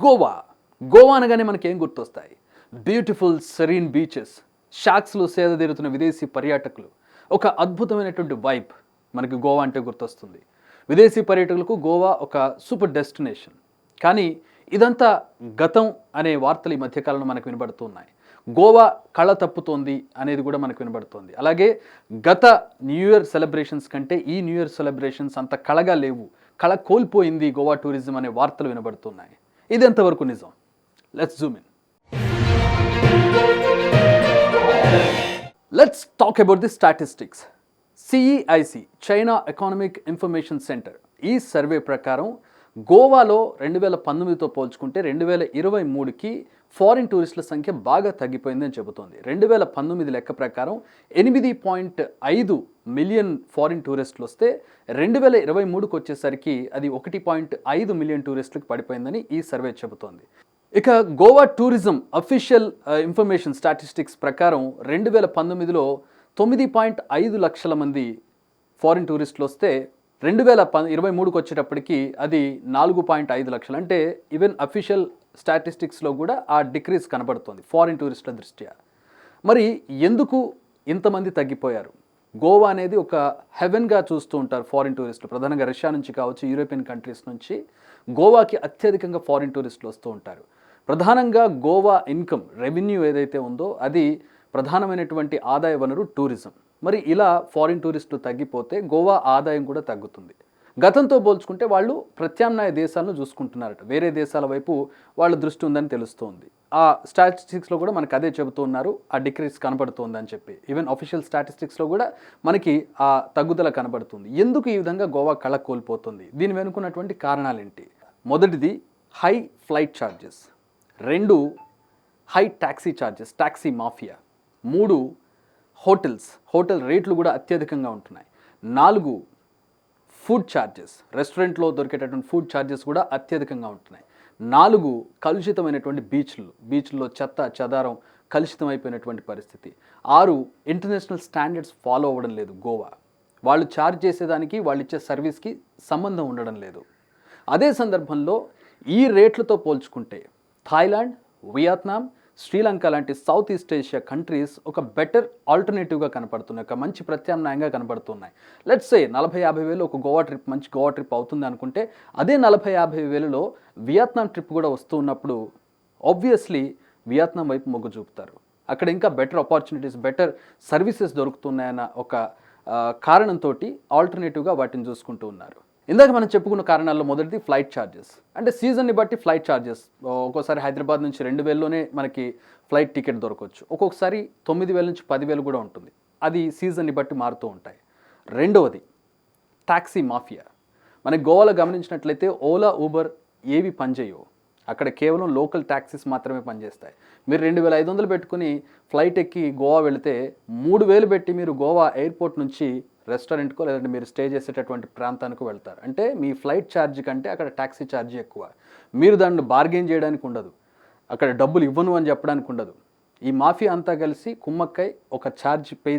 గోవా. గోవా అనగానే మనకేం గుర్తొస్తాయి? బ్యూటిఫుల్ సెరీన్ బీచెస్, షాక్స్లో సేద తీరుతున్న విదేశీ పర్యాటకులు, ఒక అద్భుతమైనటువంటి వైబ్ మనకి గోవా అంటే గుర్తొస్తుంది. విదేశీ పర్యాటకులకు గోవా ఒక సూపర్ డెస్టినేషన్. కానీ ఇదంతా గతం అనే వార్తలు ఈ మధ్యకాలంలో మనకు వినబడుతూ ఉన్నాయి. గోవా కళ తప్పుతోంది అనేది కూడా మనకు వినబడుతోంది. అలాగే గత న్యూ ఇయర్ సెలబ్రేషన్స్ కంటే ఈ న్యూ ఇయర్ సెలబ్రేషన్స్ అంత కళగా లేవు, కళ కోల్పోయింది గోవా టూరిజం అనే వార్తలు వినబడుతున్నాయి. ఇది ఎంతవరకు నిజం? Let's zoom in. Let's talk about the statistics. CEIC, China Economic Information Center, ఈ సర్వే ప్రకారం గోవాలో 2019తో పోల్చుకుంటే 2023కి ఫారిన్ టూరిస్టుల సంఖ్య బాగా తగ్గిపోయిందని చెబుతోంది. 2019 లెక్క ప్రకారం 8.5 మిలియన్ ఫారిన్ టూరిస్టులు వస్తే 2023కి వచ్చేసరికి అది 1.5 మిలియన్ టూరిస్టులకు పడిపోయిందని ఈ సర్వే చెబుతోంది. ఇక Goa tourism official information statistics ప్రకారం 2019లో 9.5 లక్షల మంది ఫారిన్ టూరిస్టులు వస్తే 2023కి వచ్చేటప్పటికి అది 4.5 లక్షలు. అంటే ఈవెన్ అఫీషియల్ స్టాటిస్టిక్స్లో కూడా ఆ డిక్రీజ్ కనబడుతుంది ఫారిన్ టూరిస్టుల దృష్ట్యా. మరి ఎందుకు ఇంతమంది తగ్గిపోయారు? గోవా అనేది ఒక హెవెన్గా చూస్తూ ఉంటారు ఫారిన్ టూరిస్టులు. ప్రధానంగా రష్యా నుంచి కావచ్చు, యూరోపియన్ కంట్రీస్ నుంచి గోవాకి అత్యధికంగా ఫారిన్ టూరిస్టులు వస్తూ ఉంటారు. ప్రధానంగా గోవా ఇన్కమ్, రెవెన్యూ ఏదైతే ఉందో అది ప్రధానమైనటువంటి ఆదాయ వనరు టూరిజం. మరి ఇలా ఫారిన్ టూరిస్టులు తగ్గిపోతే గోవా ఆదాయం కూడా తగ్గుతుంది. గతంతో పోల్చుకుంటే వాళ్ళు ప్రత్యామ్నాయ దేశాలను చూసుకుంటున్నారట, వేరే దేశాల వైపు వాళ్ళ దృష్టి ఉందని తెలుస్తోంది. ఆ స్టాటిస్టిక్స్లో కూడా మనకు అదే చెబుతూ ఉన్నారు, ఆ డిక్రీజ్ కనబడుతుంది అని చెప్పి. ఈవెన్ అఫీషియల్ స్టాటిస్టిక్స్లో కూడా మనకి ఆ తగ్గుదల కనబడుతుంది. ఎందుకు ఈ విధంగా గోవా కళ కోల్పోతుంది? దీని వెనుకున్నటువంటి కారణాలు ఏంటి? మొదటిది high flight charges, 2 high taxi charges, taxi mafia, 3 hotel రేట్లు కూడా అత్యధికంగా ఉంటున్నాయి, 4 ఫుడ్ ఛార్జెస్, రెస్టారెంట్లో దొరికేటటువంటి ఫుడ్ ఛార్జెస్ కూడా అత్యధికంగా ఉంటున్నాయి, 4 కలుషితమైనటువంటి బీచ్ల్లో చెత్త చెదారం కలుషితమైపోయినటువంటి పరిస్థితి, 6 ఇంటర్నేషనల్ స్టాండర్డ్స్ ఫాలో అవ్వడం లేదు గోవా, వాళ్ళు ఛార్జ్ చేసేదానికి వాళ్ళు ఇచ్చే సర్వీస్కి సంబంధం ఉండడం లేదు. అదే సందర్భంలో ఈ రేట్లతో పోల్చుకుంటే థాయిలాండ్, వియత్నాం, శ్రీలంక లాంటి సౌత్ ఈస్ట్ ఏషియా కంట్రీస్ ఒక బెటర్ ఆల్టర్నేటివ్గా కనపడుతున్నాయి, ఒక మంచి ప్రత్యామ్నాయంగా కనపడుతున్నాయి. లెట్స్ సే 40-50 వేలు ఒక మంచి గోవా ట్రిప్ అవుతుంది అనుకుంటే, అదే 40-50 వేలలో వియత్నాం ట్రిప్ కూడా వస్తూ ఉన్నప్పుడు ఆబ్వియస్లీ వియత్నాం వైపు మొగ్గు చూపుతారు. అక్కడ ఇంకా బెటర్ ఆపర్చునిటీస్, బెటర్ సర్వీసెస్ దొరుకుతున్నాయన్న ఒక కారణంతో ఆల్టర్నేటివ్గా వాటిని చూసుకుంటూ ఉన్నారు. ఇందాక మనం చెప్పుకున్న కారణాల్లో మొదటిది ఫ్లైట్ ఛార్జెస్. అంటే సీజన్ని బట్టి ఫ్లైట్ ఛార్జెస్, ఒక్కోసారి హైదరాబాద్ నుంచి 2,000లోనే మనకి ఫ్లైట్ టికెట్ దొరకవచ్చు, ఒక్కొక్కసారి 9,000 నుంచి 10,000 కూడా ఉంటుంది. అది సీజన్ని బట్టి మారుతూ ఉంటాయి. రెండవది ట్యాక్సీ మాఫియా. మనకి గోవాలో గమనించినట్లయితే ఓలా, ఊబర్ ఏవి పనిచేయవు. అక్కడ కేవలం లోకల్ ట్యాక్సీస్ మాత్రమే పనిచేస్తాయి. మీరు 2,500 పెట్టుకుని ఫ్లైట్ ఎక్కి గోవా వెళితే 3,000 పెట్టి మీరు గోవా ఎయిర్పోర్ట్ నుంచి రెస్టారెంట్కో లేదంటే మీరు స్టే చేసేటటువంటి ప్రాంతానికి వెళ్తారు. అంటే మీ ఫ్లైట్ ఛార్జ్ కంటే అక్కడ ట్యాక్సీ ఛార్జ్ ఎక్కువ. మీరు దాన్ని బార్గెన్ చేయడానికి ఉండదు, అక్కడ డబ్బులు ఇవ్వను అని చెప్పడానికి ఉండదు. ఈ మాఫియా అంతా కలిసి కుమ్మక్కై ఒక ఛార్జ్ పే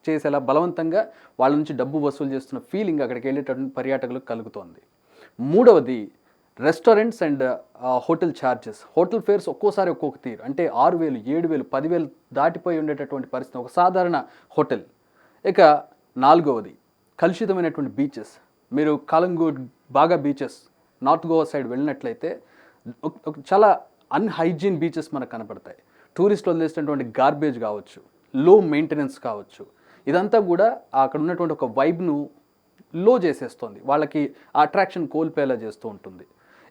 చేసేలా బలవంతంగా వాళ్ళ నుంచి డబ్బు వసూలు చేస్తున్న ఫీలింగ్ అక్కడికి వెళ్ళేటటువంటి పర్యాటకులకు కలుగుతోంది. మూడవది restaurants and hotel charges. Hotel fares ఒక్కోసారి ఒక్కొక్క తీరు, అంటే 6,000, 7,000, 10,000 దాటిపోయి ఉండేటటువంటి పరిస్థితి ఒక సాధారణ హోటల్. ఇక 4వది కలుషితమైనటువంటి బీచెస్. మీరు కాలంగూడ్, బాగా బీచెస్ నార్త్ గోవా సైడ్ వెళ్ళినట్లయితే చాలా అన్హైజీన్ బీచెస్ మనకు కనపడతాయి. టూరిస్టులు వదిలేసినటువంటి గార్బేజ్ కావచ్చు, లో మెయింటెనెన్స్ కావచ్చు, ఇదంతా కూడా అక్కడ ఉన్నటువంటి ఒక వైబ్ను లో చేసేస్తుంది, వాళ్ళకి ఆ అట్రాక్షన్ కోల్పోయేలా చేస్తూ ఉంటుంది.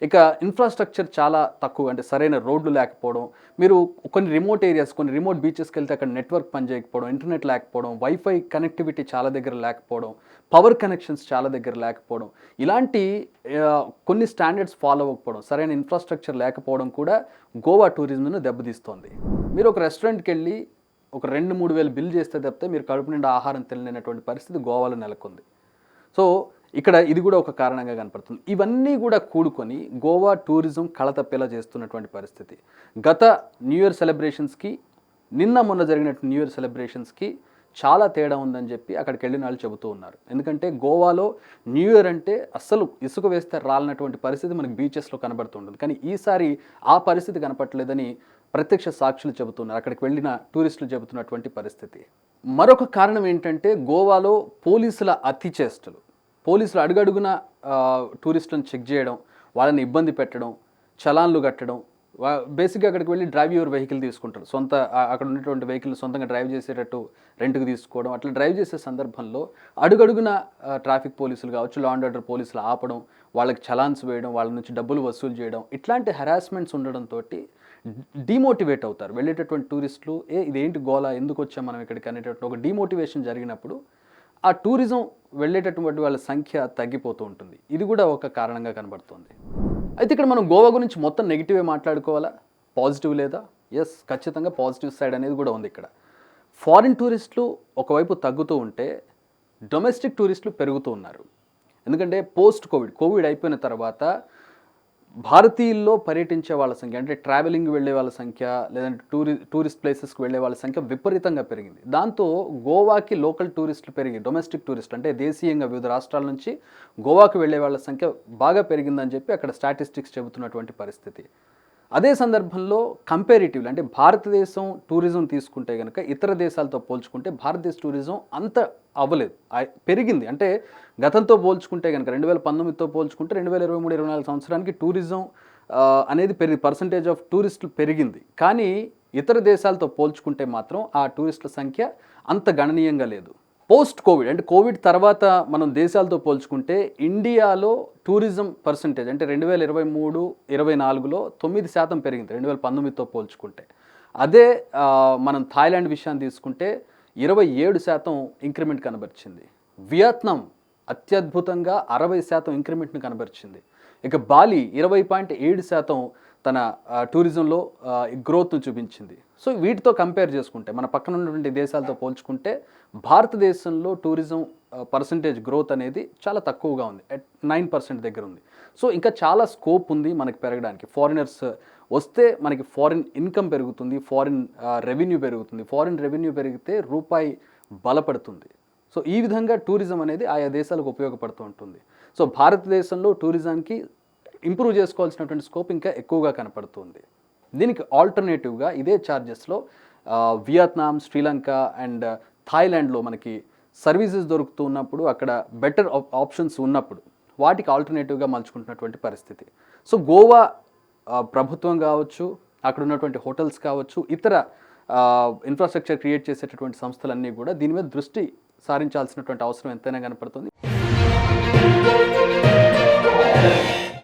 ఇక ఇన్ఫ్రాస్ట్రక్చర్ చాలా తక్కువ, అంటే సరైన రోడ్లు లేకపోవడం, మీరు కొన్ని రిమోట్ ఏరియాస్, కొన్ని రిమోట్ బీచెస్కి వెళ్తే అక్కడ నెట్వర్క్ పనిచేయకపోవడం, ఇంటర్నెట్ లేకపోవడం, వైఫై కనెక్టివిటీ చాలా దగ్గర లేకపోవడం, పవర్ కనెక్షన్స్ చాలా దగ్గర లేకపోవడం, ఇలాంటి కొన్ని స్టాండర్డ్స్ ఫాలో అవ్వకపోవడం, సరైన ఇన్ఫ్రాస్ట్రక్చర్ లేకపోవడం కూడా గోవా టూరిజంను దెబ్బతీస్తోంది. మీరు ఒక రెస్టారెంట్కి వెళ్ళి ఒక 2-3 వేలు బిల్ చేస్తే తప్పితే మీరు కడుపు నిండా ఆహారం తినలేనటువంటి పరిస్థితి గోవాలో నెలకొంది. సో ఇక్కడ ఇది కూడా ఒక కారణంగా కనపడుతుంది. ఇవన్నీ కూడా కూడుకొని గోవా టూరిజం కళ తప్పేలా చేస్తున్నటువంటి పరిస్థితి. గత న్యూ ఇయర్ సెలబ్రేషన్స్కి, నిన్న మొన్న జరిగినటువంటి న్యూ ఇయర్ సెలబ్రేషన్స్కి చాలా తేడా ఉందని చెప్పి అక్కడికి వెళ్ళిన వాళ్ళు చెబుతూ ఉన్నారు. ఎందుకంటే గోవాలో న్యూ ఇయర్ అంటే అస్సలు ఇసుక వేస్తే రాలనటువంటి పరిస్థితి మనకి బీచెస్లో కనబడుతుంటుంది. కానీ ఈసారి ఆ పరిస్థితి కనపట్లేదని ప్రత్యక్ష సాక్షులు చెబుతున్నారు, అక్కడికి వెళ్ళిన టూరిస్టులు చెబుతున్నటువంటి పరిస్థితి. మరొక కారణం ఏంటంటే గోవాలో పోలీసుల అతి చేష్టలు. పోలీసులు అడుగడుగున టూరిస్టులను చెక్ చేయడం, వాళ్ళని ఇబ్బంది పెట్టడం, చలాన్లు కట్టడం. బేసిక్గా అక్కడికి వెళ్ళి డ్రైవ్ యువర్ వెహికల్ తీసుకుంటారు, సొంత అక్కడ ఉన్నటువంటి వెహికల్ సొంతంగా డ్రైవ్ చేసేటట్టు రెంట్కి తీసుకోవడం. అట్లా డ్రైవ్ చేసే సందర్భంలో అడుగడుగున ట్రాఫిక్ పోలీసులు కావచ్చు, లా అండ్ ఆర్డర్ పోలీసులు ఆపడం, వాళ్ళకి చలాన్స్ వేయడం, వాళ్ళ నుంచి డబ్బులు వసూలు చేయడం, ఇట్లాంటి హెరాస్మెంట్స్ ఉండడంతో డిమోటివేట్ అవుతారు వెళ్ళేటటువంటి టూరిస్టులు. ఇదేంటి గోలా, ఎందుకు వచ్చాం మనం ఇక్కడికి అనేటటువంటి ఒక డిమోటివేషన్ జరిగినప్పుడు ఆ టూరిజం వెళ్ళేటటువంటి వాళ్ళ సంఖ్య తగ్గిపోతూ ఉంటుంది. ఇది కూడా ఒక కారణంగా కనబడుతుంది. అయితే ఇక్కడ మనం గోవా గురించి మొత్తం నెగిటివే మాట్లాడుకోవాలా, పాజిటివ్ లేదా? ఎస్, ఖచ్చితంగా పాజిటివ్ సైడ్ అనేది కూడా ఉంది. ఇక్కడ ఫారిన్ టూరిస్టులు ఒకవైపు తగ్గుతూ ఉంటే డొమెస్టిక్ టూరిస్టులు పెరుగుతూ ఉన్నారు. ఎందుకంటే కోవిడ్ అయిపోయిన తర్వాత భారతీయుల్లో పర్యటించే వాళ్ళ సంఖ్య, అంటే ట్రావెలింగ్ వెళ్ళే వాళ్ళ సంఖ్య, లేదంటే టూరిస్ట్ ప్లేసెస్కి వెళ్ళే వాళ్ళ సంఖ్య విపరీతంగా పెరిగింది. దాంతో గోవాకి లోకల్ టూరిస్టులు పెరిగి, డొమెస్టిక్ టూరిస్టులు అంటే దేశీయంగా వివిధ రాష్ట్రాల నుంచి గోవాకి వెళ్ళే వాళ్ళ సంఖ్య బాగా పెరిగిందని చెప్పి అక్కడ స్టాటిస్టిక్స్ చెబుతున్నటువంటి పరిస్థితి. అదే సందర్భంలో కంపారిటివ్లీ అంటే భారతదేశం టూరిజం తీసుకుంటే కనుక ఇతర దేశాలతో పోల్చుకుంటే భారతదేశ టూరిజం అంత అవ్వలేదు, పెరిగింది. అంటే గతంతో పోల్చుకుంటే కనుక 2019తో పోల్చుకుంటే 2023-24 సంవత్సరానికి టూరిజం అనేది పర్సంటేజ్ ఆఫ్ టూరిస్టులు పెరిగింది. కానీ ఇతర దేశాలతో పోల్చుకుంటే మాత్రం ఆ టూరిస్టుల సంఖ్య అంత గణనీయంగా లేదు. కోవిడ్ అంటే కోవిడ్ తర్వాత మనం దేశాలతో పోల్చుకుంటే ఇండియాలో టూరిజం పర్సంటేజ్ అంటే 2023-24లో 9% పెరిగింది 2019తో పోల్చుకుంటే. అదే మనం థాయిలాండ్ విషయాన్ని తీసుకుంటే 27% ఇంక్రిమెంట్ కనబరిచింది. వియత్నాం అత్యద్భుతంగా 60% ఇంక్రిమెంట్ని కనబరిచింది. ఇక బాలి 20.7% తన టూరిజంలో గ్రోత్ను చూపించింది. సో వీటితో కంపేర్ చేసుకుంటే మన పక్కన ఉన్నటువంటి దేశాలతో పోల్చుకుంటే భారతదేశంలో టూరిజం పర్సంటేజ్ గ్రోత్ అనేది చాలా తక్కువగా ఉంది, 9% దగ్గర ఉంది. సో ఇంకా చాలా స్కోప్ ఉంది మనకి పెరగడానికి. ఫారినర్స్ వస్తే మనకి ఫారిన్ ఇన్కమ్ పెరుగుతుంది, ఫారిన్ రెవెన్యూ పెరుగుతుంది. ఫారిన్ రెవెన్యూ పెరిగితే రూపాయి బలపడుతుంది. సో ఈ విధంగా టూరిజం అనేది ఆయా దేశాలకు ఉపయోగపడుతూ ఉంటుంది. సో భారతదేశంలో టూరిజంకి ఇంప్రూవ్ చేసుకోవాల్సినటువంటి స్కోప్ ఇంకా ఎక్కువగా కనపడుతుంది. దీనికి ఆల్టర్నేటివ్గా ఇదే ఛార్జెస్లో వియత్నాం, శ్రీలంక అండ్ థాయిలాండ్లో మనకి సర్వీసెస్ దొరుకుతూ ఉన్నప్పుడు, అక్కడ బెటర్ ఆప్షన్స్ ఉన్నప్పుడు వాటికి ఆల్టర్నేటివ్గా మలుచుకుంటున్నటువంటి పరిస్థితి. సో గోవా ప్రభుత్వం కావచ్చు, అక్కడ ఉన్నటువంటి హోటల్స్ కావచ్చు, ఇతర ఇన్ఫ్రాస్ట్రక్చర్ క్రియేట్ చేసేటటువంటి సంస్థలన్నీ కూడా దీని మీద దృష్టి సారించాల్సినటువంటి అవసరం ఎంతైనా కనపడుతుంది.